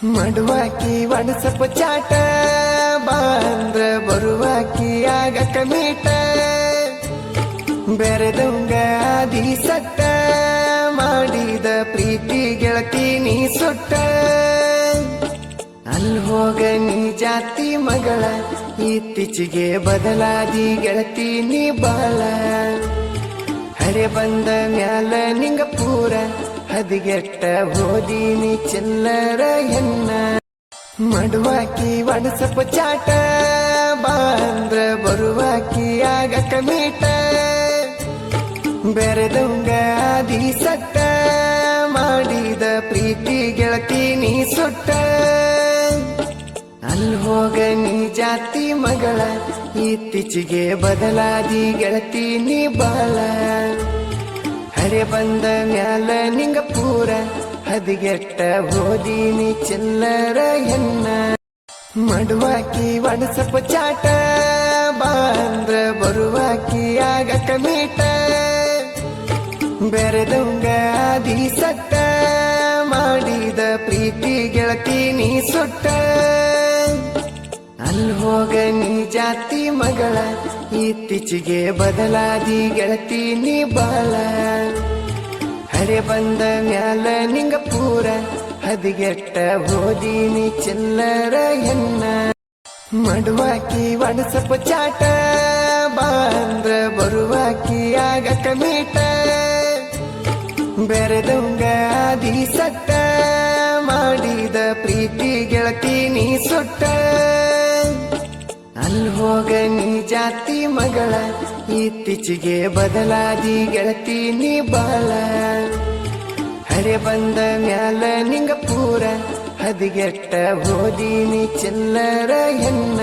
ಮಡುವಾಕಿ ಒಣಸಪ್ಪ ಚಾಟ ಬಾಂದ್ರ ಬರುವಾಕಿ ಆಗಕ ಮೀಟ ಬೆರೆದಂಗ ಆದಿ ಸಟ್ಟ ಮಾಡಿದ ಪ್ರೀತಿ ಗೆಳತಿ ನೀ ಸುಟ್ಟ ಅಲ್ಲಿ ಹೋಗ ನೀ ಜಾತಿ ಮಗಳ ಇತ್ತೀಚೆಗೆ ಬದಲಾದಿ ಗೆಳತಿ ನೀ ಬಾಳ ಹರೆ ಬಂದ ಮ್ಯಾಲ ನಿಂಗ ಪೂರ ಹದಿಗೆಟ್ಟ ಹೋದೀನಿ ಚಿಲ್ಲರ ಎನ್ನ ಮಡುವಾಕಿ ಒಣಸಪ್ಪ ಚಾಟ ಬಾಂದ್ರ ಬರುವಾಕಿ ಆಗಕ ಮೀಟ ಬೆರೆದಂಗ ಆದಿ ಸಟ್ಟ ಮಾಡಿದ ಪ್ರೀತಿ ಗೆಳತಿ ನೀ ಸುಟ್ಟ ಅಲ್ಲಿ ಹೋಗ ನೀ ಜಾತಿ ಮಗಳ ಇತ್ತೀಚೆಗೆ ಬದಲಾದಿ ಗೆಳತಿ ನೀ ಬಾಳ ಹರೆ ಬಂದ ಮ್ಯಾಲ ನಿಂಗ ಪೂರ ಹದಿಗೆಟ್ಟ ಹೋದೀನಿ ಚಿಲ್ಲರ ಎನ್ನ ಮಡುವಾಕಿ ಒಣಸಪ್ಪ ಚಾಟ ಬಾಂದ್ರ ಬರುವಾಕಿ ಆಗಕ ಮೀಟ ಬೆರೆದಂಗ ಆದಿ ಸಟ್ಟ ಮಾಡಿದ ಪ್ರೀತಿ ಗೆಳತಿ ನೀ ಸುಟ್ಟ ಅಲ್ಲಿ ಹೋಗ ನೀ ಜಾತಿ ಮಗಳ ಇತ್ತೀಚೆಗೆ ಬದಲಾದಿ ಗೆಳತಿ ನೀ ಬಾಳ ಹರೆ ಬಂದ ಮ್ಯಾಲ ನಿಂಗ ಪೂರ ಹದಿಗೆಟ್ಟ ಹೋದೀನಿ ಚಿಲ್ಲರ ಎನ್ನ ಮಡುವಾಕಿ ಒಣಸಪ್ಪ ಚಾಟ ಬಾಂದ್ರ ಬರುವಾಕಿ ಆಗಕ ಮೀಟ ಬೆರೆದಂಗ ಆದಿ ಸಟ್ಟ ಮಾಡಿದ ಪ್ರೀತಿ ಗೆಳತಿ ನೀ ಸುಟ್ಟ ಅಲ್ಲಿ ಹೋಗ ನೀ ಜಾತಿ ಮಗಳ ಇತ್ತೀಚೆಗೆ ಬದಲಾದಿ ಗೆಳತಿ ನೀ ಬಾಳ ಹರೆ ಬಂದ ಮ್ಯಾಲ ನಿಂಗ ಪೂರ ಹದಿಗೆಟ್ಟ ಹೋದೀನಿ ಚಿಲ್ಲರ ಎನ್ನ